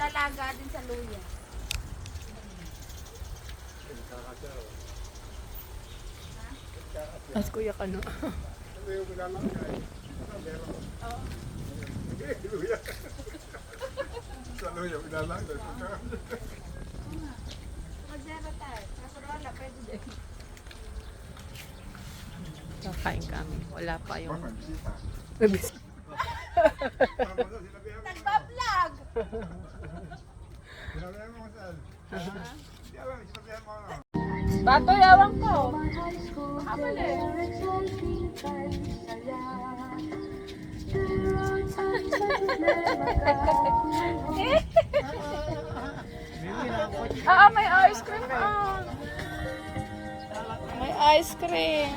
Lalaga din sa luya. As kuya ka no. Magsara tayo. Kaso wala, pwede din. Kakain kami. Wala pa yung... Nagbablog! Bato, yawang ko. Abali. May ice cream. May ice cream.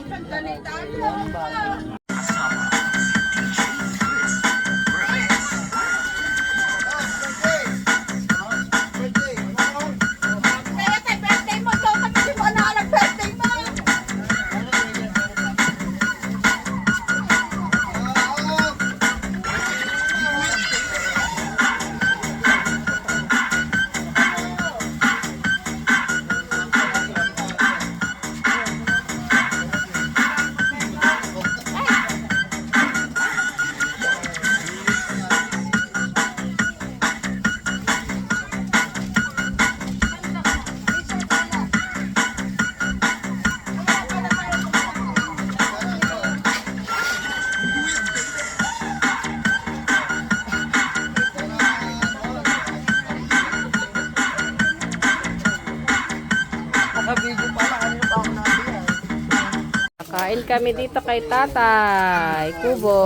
Kain kami dito kay Tatay Kubo.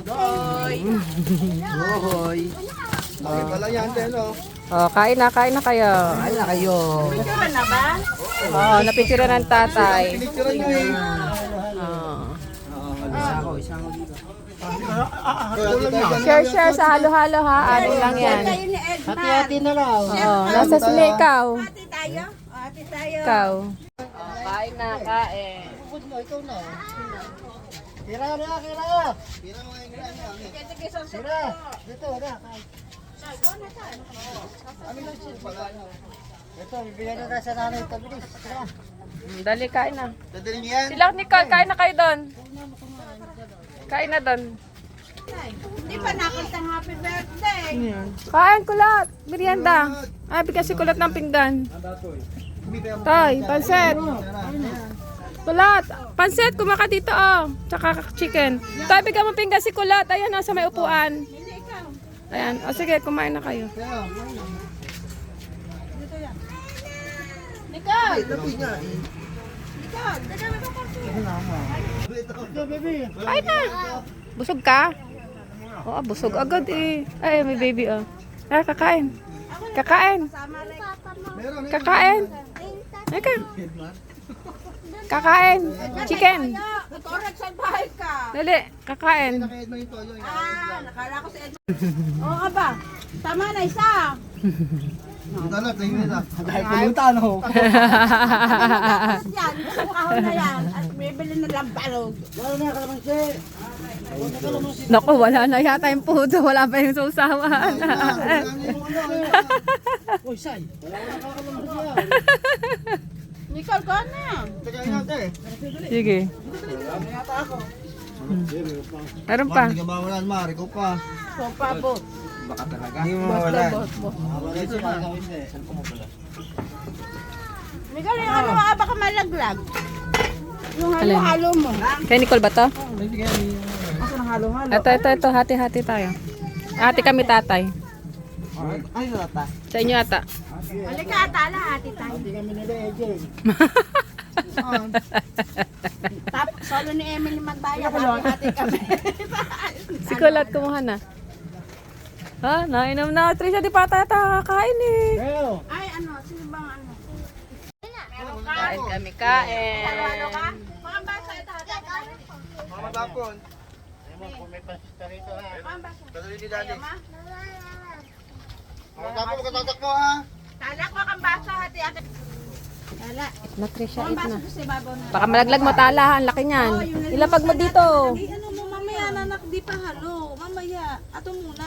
Hoy. Okay pala yan, no? Oh, kain na kayo. Kain na kayo. Picture na ba? Oh, napicture ng Tatay. Pinicturean nyo eh. Oh. Isa ko dito. Share sa halo-halo ha. Ano lang yan. Kayo ni Edmar. Hati-hati na lang. Oh, nasa sili ikaw. Ate tayo? Ate tayo. Ikaw. Oh, kain na, kain. Bukod mo, ikaw na. Kira na, kira. Kira mo ngayon, kira na. Sige, susunod Kira. ko. Dito, na. Ano lang siya pala? Ito, bibigyan na sa nanay ito. Bilis. Kira. Dali, kain na. Dadalhin niyo yan? Sila Nicole, kain na kayo doon. Kain na doon. Hindi pa nakitang happy birthday. Kain, kulat. Merienda. Ay, bigyan si kulat ng pinggan. Tay, pansit. Kulat, pansit, kumaka dito oh. Tsaka chicken. Tay, bigyan mo pinggan si kulat. Ayan, nasa may upuan. Ayan, o sige, kumain na kayo. Nicole! Tabi niya. Kain na. Busog ka? Oo, busog agad eh. Ay, may baby oh. Ay, kakain. Kakain. Kakain. Ay ka. Kakain. Chicken. Correct sa bahay ka. Dali, kakain. Nakala ko si Edmar. Oo nga ba? Tama na isa. Dalat, tingin nila. Dahil pulutan ho. Yan, gusto kahon na yan. At bibili na lang balog. Wala na, kalamansi. Naku, wala na yata yung puto. Wala pa yung sausawan. Uy, say. Wala na kalamansi yan. Nicole, ko na. Tagay natin. Sige. Meron pa. Hindi ka mawalan, Mari ko pa. Sopa po. Baka talaga. Hindi mo mawalan. Dito na. Nicole, yung ano nga baka malaglag. Yung Alin? halo-halo mo. Kay Nicole ba to? Asa ng halo-halo? Ito. Hati-hati tayo. Hati kami tatay. Ay, nata. Sa inyo ata. Halika, atala, ate tayo. Hindi kami nila, Ejeng. Tapos, solo ni Emily magbayad. Hati-hati kami. Si Kulat, kumuha na. Ha? Nainom na. Trisha, di pa tayo kakain eh. Kaya. Ay, ano, sino bang ano? Meron ka? Kain kami, kain. Halo ka? Mga basa, ito, hati-hati. Mga tapon. May pasista rito ha. Mga basa. Dadali ni Daddy. Ma? Mga tapon, magkatatakbo ha. Tala ko kang basa, hati-hati. Tala. Na Trisha, Mga eat basa na. ko sa ibabaw na. Baka malaglag mo tala, ang laki niyan. Ilapag mo dito. Ano mo mamaya, nanak, di pa halo. Mamaya, ato muna.